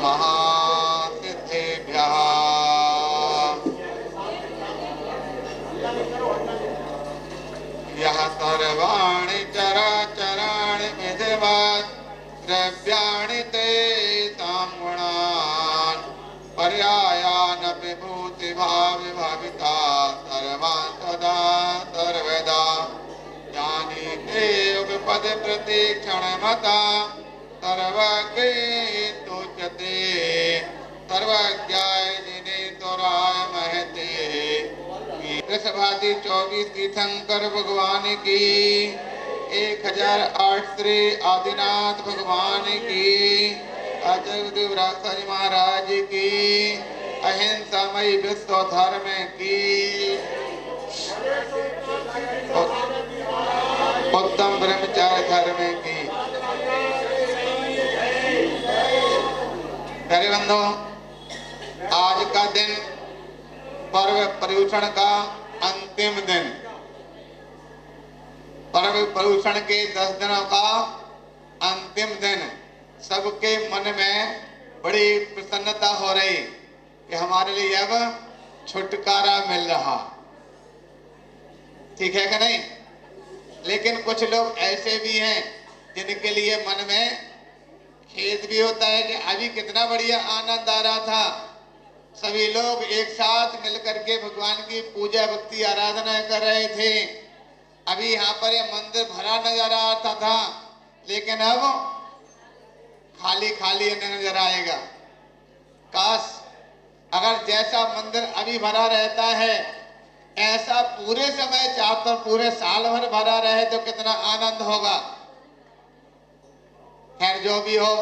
महासिद्धिभ्यः। यः सर्वाणि चराचराणि विधिवत् द्रव्याणि तेषां गुणान् पर्यायान् विभूतिभाविता सर्वान् सदा सर्वदा जानीते युगपद प्रतिक्षणमता सर्वज्ञोच्यते सर्वज्ञाय जिनेश्वराय महते। वृषभाति 24 तीर्थंकर भगवान की, 1008 श्री आदिनाथ भगवान की, अजगदेव राज महाराज की, अहिंसामयी विश्व धर्म की, उत्तम ब्रह्मचार्य धर्म की। प्यारे बंधु, आज का दिन पर्व पर्यूषण का अंतिम दिन, पर्व पर्यूषण के 10 दिनों का अंतिम दिन। सबके मन में बड़ी प्रसन्नता हो रही कि हमारे लिए अब छुटकारा मिल रहा। ठीक है कि नहीं? लेकिन कुछ लोग ऐसे भी हैं जिनके लिए मन में खेद भी होता है कि अभी कितना बढ़िया आनंद आ रहा था, सभी लोग एक साथ मिलकर के भगवान की पूजा भक्ति आराधना कर रहे थे, अभी यहाँ पर ये मंदिर भरा नजर आ रहा था, लेकिन अब खाली खाली नजर आएगा। काश अगर जैसा मंदिर अभी भरा रहता है ऐसा पूरे समय चाहकर पूरे साल भर भरा रहे तो कितना आनंद होगा। खैर जो भी हो,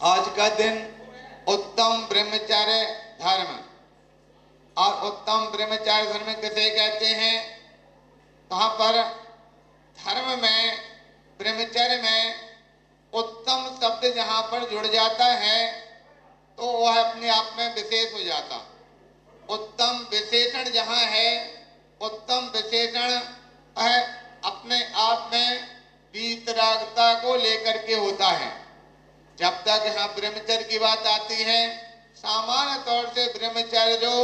आज का दिन उत्तम ब्रह्मचर्य धर्म, और उत्तम ब्रह्मचर्य धर्म किसे कहते हैं? कहाँ पर धर्म में, ब्रह्मचर्य में उत्तम शब्द जहाँ पर जुड़ जाता है तो वह अपने आप में विशेष हो जाता। उत्तम विशेषण जहाँ है, उत्तम विशेषण है अपने आप में वीतरागता को लेकर के होता है। जब तक यहाँ ब्रह्मचर्य की बात आती है, सामान्य तौर से ब्रह्मचर्य जो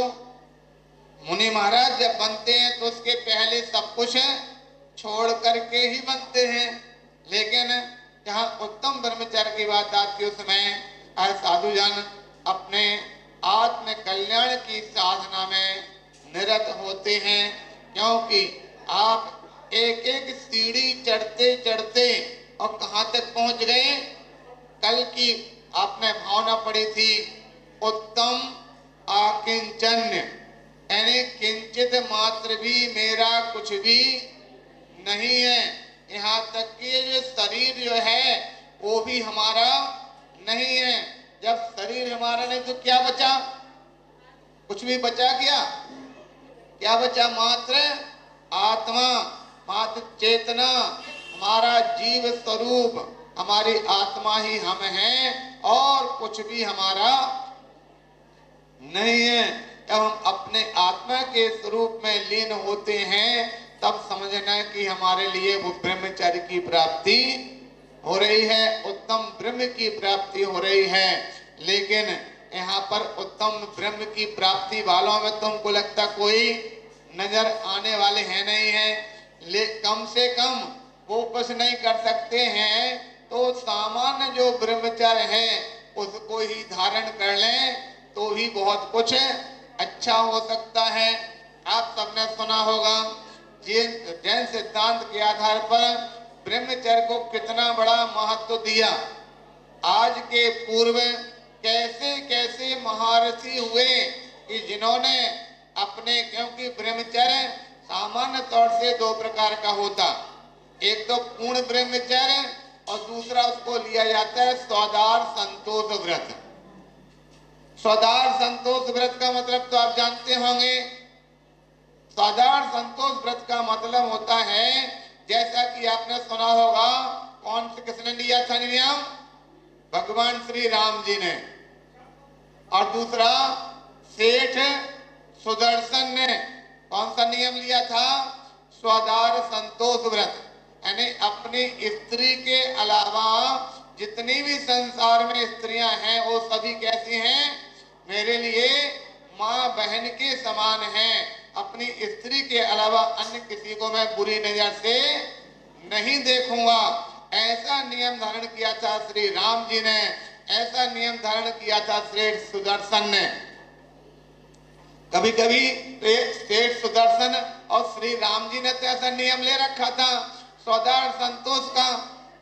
मुनि महाराज जब बनते हैं तो उसके पहले सब कुछ छोड़ करके ही बनते हैं, लेकिन जहाँ उत्तम ब्रह्मचर्य की बात आती है उसमें साधुजन अपने आत्म कल्याण की साधना में निरत होते हैं। क्योंकि आप एक एक सीढ़ी चढ़ते चढ़ते और कहाँ तक पहुंच गए? कल की आपने भावना पड़ी थी, उत्तम आकिंचन्य, यानी किंचित मात्र भी मेरा कुछ भी नहीं है। यहाँ तक कि जो शरीर जो है वो भी हमारा नहीं है। जब शरीर हमारा नहीं तो क्या बचा? कुछ भी बचा क्या? क्या बचा? मात्र आत्मा, मात्र चेतना, हमारा जीव स्वरूप, हमारी आत्मा ही हम हैं और कुछ भी हमारा नहीं है। जब हम अपने आत्मा के स्वरूप में लीन होते हैं तब समझना कि हमारे लिए वो ब्रह्मचर्य की प्राप्ति हो रही है, उत्तम ब्रह्म की प्राप्ति हो रही है। लेकिन यहाँ पर उत्तम ब्रह्म की प्राप्ति वालों में तुमको लगता कोई नजर आने वाले हैं नहीं है। कम से कम वो कुछ नहीं कर सकते हैं तो सामान्य जो ब्रह्मचर्य है उसको ही धारण कर लें तो ही बहुत कुछ अच्छा हो सकता है। आप सबने सुना होगा जैन सिद्धांत के आधार पर ब्रह्मचर्य को कितना बड़ा महत्व दिया। आज के पूर्व कैसे कैसे महर्षि हुए कि जिन्होंने अपने, क्योंकि ब्रह्मचर्य सामान्य तौर से 2 प्रकार का होता, एक तो पूर्ण ब्रह्मचर्य और दूसरा उसको लिया जाता है स्वादार संतोष व्रत। स्वादार संतोष व्रत का मतलब तो आप जानते होंगे। स्वादार संतोष व्रत का मतलब होता है, जैसा कि आपने सुना होगा, कौन से किसने लिया था नियम? भगवान श्री राम जी ने। और दूसरा सेठ सुदर्शन ने कौन सा नियम लिया था? स्वादार संतोष व्रत, यानी अपनी स्त्री के अलावा जितनी भी संसार में स्त्रियां स्त्रियां हैं वो सभी कैसी हैं? मेरे लिए माँ बहन के समान हैं। अपनी स्त्री के अलावा अन्य किसी को मैं बुरी नजर से नहीं देखूंगा। ऐसा नियम धारण किया था श्री राम जी ने, ऐसा नियम धारण किया था श्री सुदर्शन ने। कभी कभी श्रेष्ठ सुदर्शन और श्री राम जी ने तो ऐसा नियम ले रखा था सौदार संतोष का।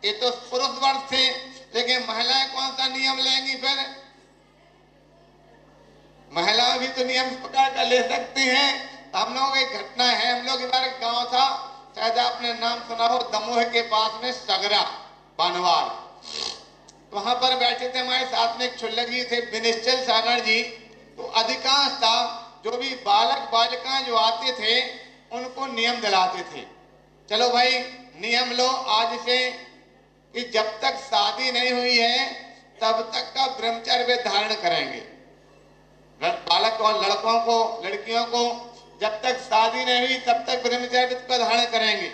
ये तो पुरुष वर्ग थे, लेकिन महिलाएं कौन सा नियम लेंगी? फिर महिलाएं भी तो नियम पकड़ कर ले सकती हैं। हम लोगों की घटना है, हम लोग इधर गांव था, शायद आपने नाम सुना हो, दमोह के पास में सगरा बनवार, वहां पर बैठे थे हमारे साथ में एक छुल्लगी थे विनिश्चल सागर जी। तो अधिकांश था जो भी बालक बालिकाएं जो आते थे उनको नियम दिलाते थे, चलो भाई नियम लो आज से कि जब तक शादी नहीं हुई है तब तक का ब्रह्मचर्य वे धारण करेंगे। बालक और लड़कों को लड़कियों को जब तक शादी नहीं हुई तब तक ब्रह्मचर्य का धारण करेंगे।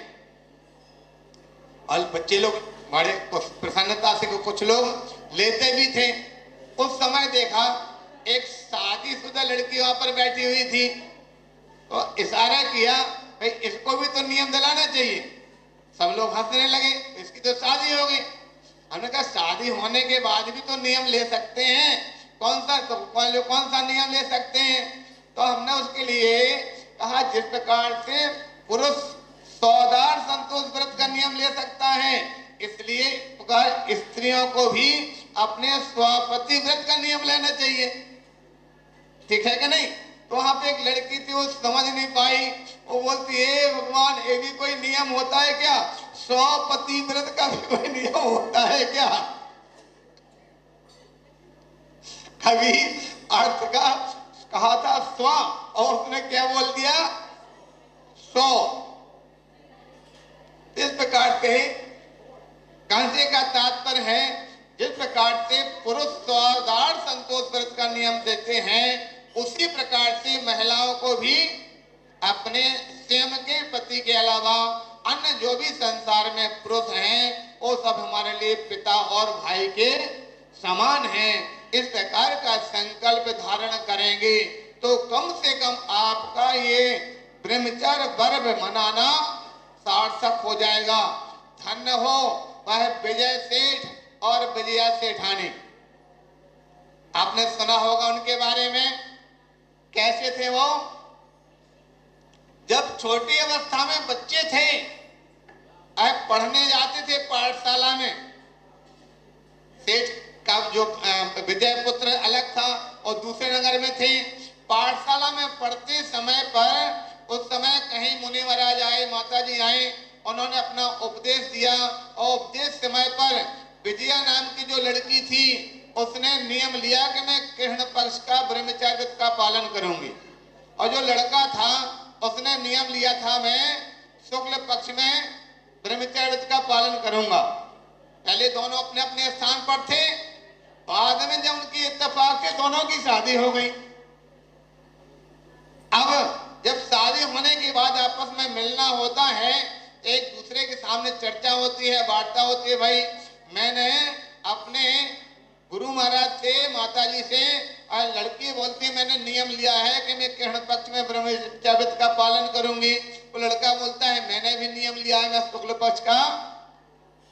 और बच्चे लोग बड़े प्रसन्नता से कुछ लोग लेते भी थे। उस समय देखा एक शादीशुदा लड़की वहां पर बैठी हुई थी, तो इशारा किया भाई इसको भी तो नियम दिलाना चाहिए। सब लोग हंसने लगे, इसकी तो शादी हो गई। हमने कहा शादी होने के बाद भी तो नियम ले सकते हैं, कौन सा नियम ले सकते हैं? तो हमने उसके लिए कहा जिस प्रकार से पुरुष सौदार संतोष व्रत का नियम ले सकता है, इसलिए स्त्रियों को भी अपने स्वापति व्रत का नियम लेना चाहिए। ठीक है कि नहीं? तो वहां पे एक लड़की थी, वो समझ नहीं पाई, वो बोलती है भगवान ये भी कोई नियम होता है क्या? स्वापति व्रत का भी कोई नियम होता है क्या? कभी अर्थ का कहा था स्व और उसने क्या बोल दिया? सौ। इस प्रकार से कहने का तात्पर्य है जिस प्रकार से पुरुष सौदार संतोष व्रत का नियम देते हैं, उसी प्रकार से महिलाओं को भी अपने स्वयं के पति के अलावा अन्य जो भी संसार में पुरुष हैं वो सब हमारे लिए पिता और भाई के समान हैं। इस प्रकार का संकल्प धारण करेंगे तो कम से कम आपका ये ब्रह्मचर्य पर्व मनाना सार्थक हो जाएगा। धन्य हो वह विजय सेठ और विजया सेठानी। आपने सुना होगा उनके बारे में, कैसे थे वो? जब छोटी अवस्था में बच्चे थे, पढ़ने जाते थे पाठशाला में। सेठ का जो विजय पुत्र अलग था और दूसरे नगर में थे। पाठशाला में पढ़ते समय पर उस समय कहीं मुनि महाराज आए, माता जी आए, उन्होंने अपना उपदेश दिया और उपदेश समय पर विजया नाम की जो लड़की थी उसने नियम लिया कि मैं कृष्ण पक्ष का ब्रह्मचर्य का पालन करूंगी, और जो लड़का था उसने नियम लिया था मैं शुक्ल पक्ष में ब्रह्मचर्य का पालन करूंगा। पहले दोनों अपने अपने स्थान पर थे, बाद में जब उनकी इत्तेफाक से दोनों की शादी हो गई। अब जब शादी होने के बाद आपस में मिलना होता है, एक दूसरे के सामने चर्चा होती है, वार्ता होती है, भाई मैंने अपने गुरु महाराज से, माता जी से, और लड़की बोलती है मैंने नियम लिया है कि मैं कृष्ण पक्ष में ब्रह्मचर्य का पालन करूंगी। वो लड़का बोलता है मैंने भी नियम लिया है, मैं शुक्ल पक्ष का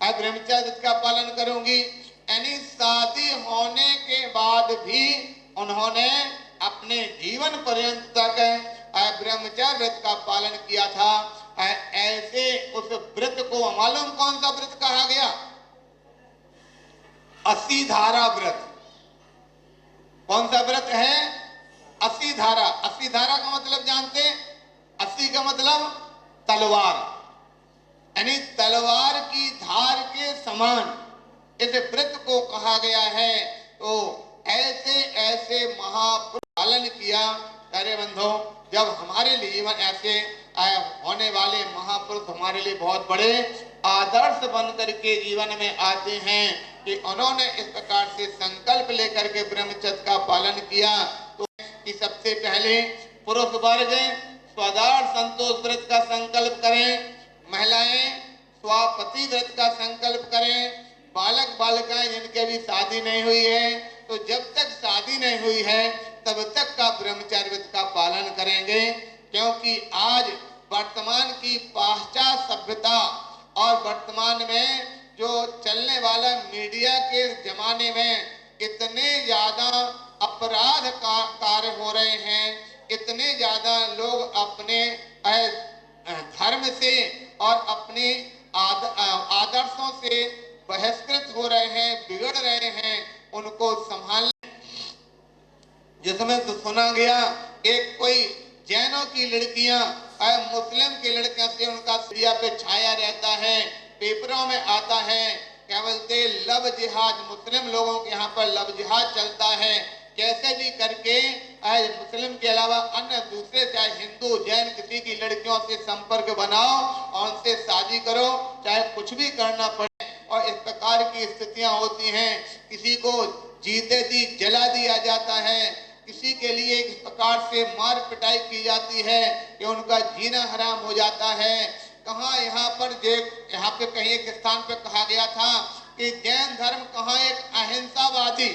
ब्रह्मचर्य का पालन करूंगी। यानी शादी होने के बाद भी उन्होंने अपने जीवन पर्यंत तक ब्रह्मचर्य व्रत का पालन किया था। ऐसे उस व्रत को मालूम कौन सा व्रत कहा गया? 80 धारा व्रत। कौन सा व्रत है? 80 धारा। 80 धारा का मतलब जानते? 80 का मतलब तलवार, यानी तलवार की धार के समान इस व्रत को कहा गया है। तो ऐसे ऐसे महापुरुष पालन किया। अरे बंधो, जब हमारे लिए जीवन ऐसे होने वाले महापुरुष हमारे लिए बहुत बड़े आदर्श बन करके जीवन में आते हैं कि उन्होंने इस प्रकार से संकल्प लेकर के ब्रह्मचर्य का पालन किया। तो कि सबसे पहले पुरुष वर्ग स्वदार संतोष व्रत का संकल्प करें, महिलाएं स्वापति व्रत का संकल्प करें, बालक बालिकाएं जिनके भी शादी नहीं हुई है, तो जब तक शादी नहीं हुई है तब तक का ब्रह्मचर्य व्रत का पालन करेंगे, क्योंकि आज वर्तमान की पाश्चात्य सभ्यता और वर्तमान में जो चलने वाला मीडिया के जमाने में इतने ज्यादा अपराध कार्य हो रहे हैं, इतने ज्यादा लोग अपने धर्म से और अपने आदर्शों से बहिष्कृत हो रहे हैं, बिगड़ रहे हैं, उनको संभालने। जिसमें तो सुना गया एक कोई जैनों की लड़कियां मुस्लिम की लड़कियों से उनका सीरिया पे छाया रहता है, पेपरों में आता है, क्या बोलते लव जिहाद, मुस्लिम लोगों के यहाँ पर लव जिहाद चलता है, कैसे भी करके मुस्लिम के अलावा अन्य दूसरे चाहे हिंदू जैन किसी की लड़कियों से संपर्क बनाओ और उनसे शादी करो, चाहे कुछ भी करना पड़े। और इस प्रकार की स्थितियां होती हैं, किसी को जीते जी जला दिया जाता है, किसी के लिए इस प्रकार से मार पिटाई की जाती है कि उनका जीना हराम हो जाता है। कहाँ यहाँ पे कहीं एक स्थान पे कहा गया था कि जैन धर्म कहाँ एक अहिंसावादी,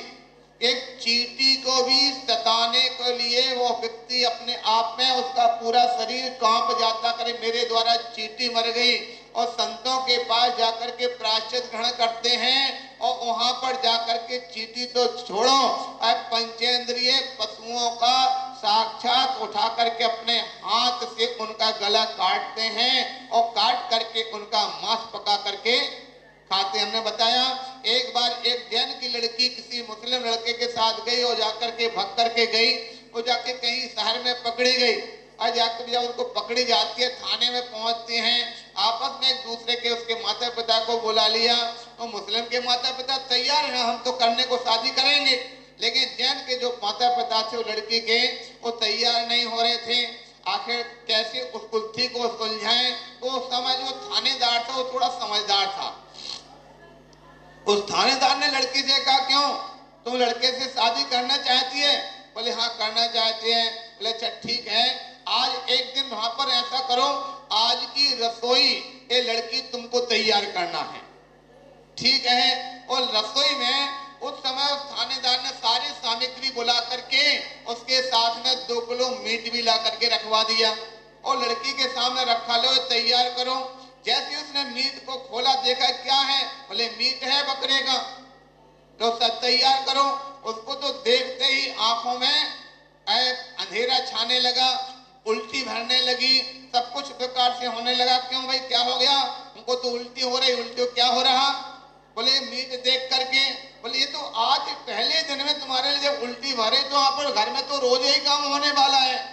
एक चींटी को भी सताने के लिए वो व्यक्ति अपने आप में उसका पूरा शरीर कांप जाता, करे मेरे द्वारा चींटी मर गई, और संतों के पास जाकर के प्रायश्चित ग्रहण करते हैं और वहां पर जाकर के चींटी तो छोड़ो, पंचेंद्रिय पशुओं का साक्षात उठा करके अपने हाथ से उनका गला काटते हैं और काट करके उनका मांस पका करके खाते। हमने बताया एक बार एक जैन की लड़की किसी मुस्लिम लड़के के साथ गई और जाकर के भग करके गई, वो जाके कहीं शहर में पकड़ी गई, और जाकर जब उनको पकड़ी जाती है थाने में पहुंचते हैं, आपस में एक दूसरे के उसके माता पिता को बुला लिया, तो मुस्लिम के माता पिता तैयार हैं हम तो करने को शादी करेंगे, लेकिन जैन के जो माता पिता थे वो लड़की के वो तैयार नहीं हो रहे थे। आखिर कैसे उस कुल्थी को सुलझाएं, तो समझ वो थानेदार था, वो थोड़ा समझदार था। उस थानेदार ने लड़की से कहा क्यों तुम लड़के से शादी करना चाहती है? बोले हाँ करना चाहते हैं। बोले अच्छा ठीक है, आज एक दिन वहां पर ऐसा करो, आज की रसोई ये लड़की तुमको तैयार करना है, ठीक है। और रसोई में उस समय उस थानेदार ने सारी सामग्री बुला करके उसके साथ में 2 किलो मीट भी ला करके रखवा दिया और लड़की के सामने रखा, लो तैयार करो। जैसे उसने मीट को खोला, देखा क्या है? बोले मीट है बकरे का, तो सब तैयार करो। उसको तो देखते ही आंखों में अंधेरा छाने लगा, उल्टी भरने लगी, सब कुछ प्रकार से होने लगा। क्यों भाई क्या हो गया? उनको तो उल्टी हो रही, उल्टी क्या हो रहा? बोले मीट देख करके। बोले ये तो आज पहले दिन में तुम्हारे लिए जब उल्टी भरे तो आप घर में तो रोज ही काम होने वाला है।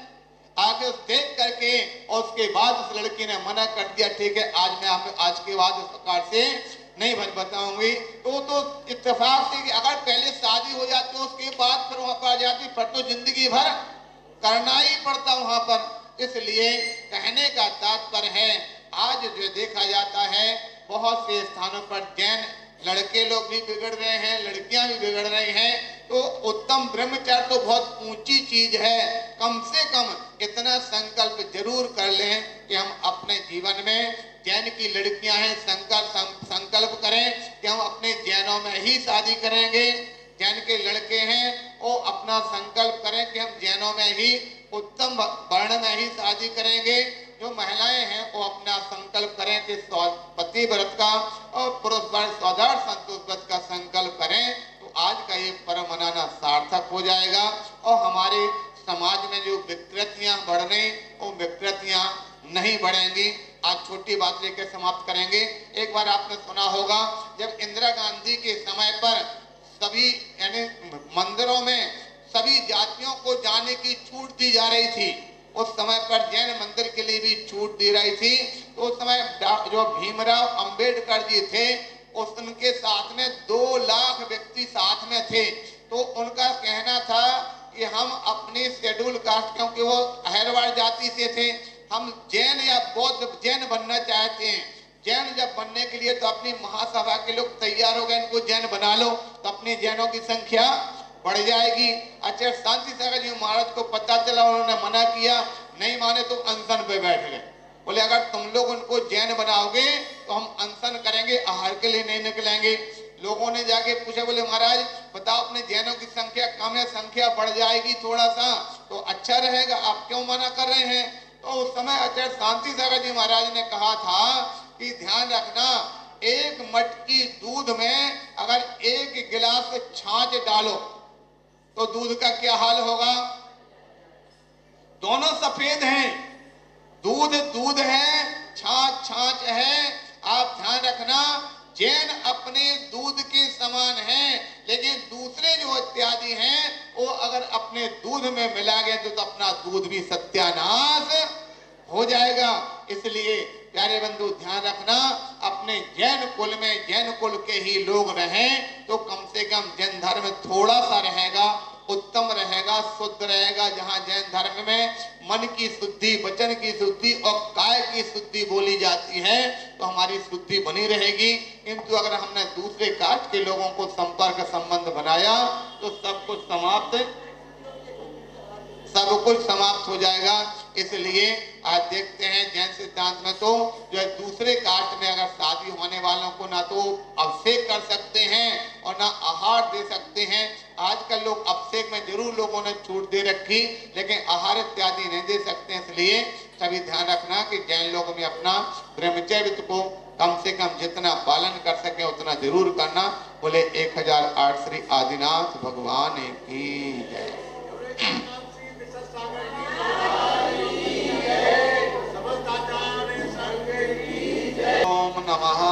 आके उस देख करके और उसके बाद उस लड़की ने मना कर दिया, ठीक है आज मैं आज के बाद इस प्रकार से नहीं बताऊंगी। तो इत्तेफाक से कि अगर पहले शादी हो जाती उसके बाद फिर वहां पर आ जाती, फिर तो जिंदगी भर करना ही पड़ता वहां पर। इसलिए कहने का तात्पर्य है आज जो देखा जाता है बहुत से स्थानों पर जैन लड़के लोग भी बिगड़ रहे हैं, लड़कियां भी बिगड़ रही हैं। तो उत्तम ब्रह्मचर्य तो बहुत ऊंची चीज है, कम से कम इतना संकल्प जरूर कर लें कि हम अपने जीवन में जैन की लड़कियां हैं, संकल्प करें कि हम अपने जैनों में ही शादी करेंगे। जैन के लड़के हैं वो अपना संकल्प करें कि हम जैनों में ही उत्तम वर्ण में ही शादी करेंगे। जो महिलाएं हैं वो अपना संकल्प करें कि पति व्रत का और पुरुष व्रत स्वाधार संतोष व्रत का संकल्प करें, तो आज का ये पर्व मनाना सार्थक हो जाएगा। और हमारे समाज में जो विकृतियां बढ़ रही वो विकृतियां नहीं बढ़ेंगी। आज छोटी बात लेकर समाप्त करेंगे। एक बार आपने सुना होगा जब इंदिरा गांधी के समय पर सभी यानी मंदिरों में सभी जातियों को जाने की छूट दी जा रही थी, उस समय पर जैन मंदिर के लिए भी छूट दी रही थी। तो उस समय जो भीमराव अंबेडकर जी थे उनके साथ में 2 लाख व्यक्ति साथ में थे। तो उनका कहना था कि हम अपनी शेड्यूल कास्ट, क्योंकि वो अहरवाड़ जाति से थे, हम जैन या बौद्ध जैन बनना चाहते हैं। जैन जब बनने के लिए तो अपनी महासभा के लोग तैयार हो गए, इनको जैन बना लो तो अपनी जैनों की संख्या बढ़ जाएगी। अच्छा शांति सागर जी महाराज को पता चला, उन्होंने मना किया, नहीं माने तो अनशन पे बैठ गए। बोले अगर तुम लोग उनको जैन बनाओगे तो हम अनशन करेंगे, आहार के लिए नहीं निकलेंगे। लोगों ने जाके पूछा, बोले महाराज बताओ अपने जैनों की संख्या कम है, संख्या बढ़ जाएगी थोड़ा सा तो अच्छा रहेगा, आप क्यों मना कर रहे हैं? तो उस समय आचार्य शांति सागर जी महाराज ने कहा था कि ध्यान रखना, एक मटकी दूध में अगर एक गिलास छाछ डालो तो दूध का क्या हाल होगा? दोनों सफेद हैं, दूध दूध है, छाछ छाछ है। आप ध्यान रखना, जैन अपने दूध के समान हैं, लेकिन दूसरे जो इत्यादि हैं वो अगर अपने दूध में मिला गए तो अपना दूध भी सत्यानाश हो जाएगा। इसलिए प्यारे बंधु ध्यान रखना, अपने जैन कुल में जैन कुल के ही लोग रहें तो कम से कम जैन धर्म थोड़ा सा रहेगा, उत्तम रहेगा, शुद्ध रहेगा। जहां जैन धर्म में मन की शुद्धि, वचन की शुद्धि और काय की शुद्धि बोली जाती है तो हमारी शुद्धि बनी रहेगी। किंतु अगर हमने दूसरे कास्ट के लोगों को संपर्क संबंध बनाया तो सब कुछ समाप्त हो जाएगा। इसलिए आज देखते हैं जैन सिद्धांत में तो जो है दूसरे कास्ट में अगर शादी होने वालों को ना तो अभिषेक कर सकते हैं और ना आहार दे सकते हैं। आजकल लोग अभिषेक में जरूर लोगों ने छूट दे रखी, लेकिन आहार इत्यादि नहीं दे सकते। इसलिए सभी ध्यान रखना कि जैन लोग में अपना ब्रह्मचर्य को कम से कम जितना पालन कर सके उतना जरूर करना। बोले 1008 श्री आदिनाथ भगवान की जय। ओम नमः।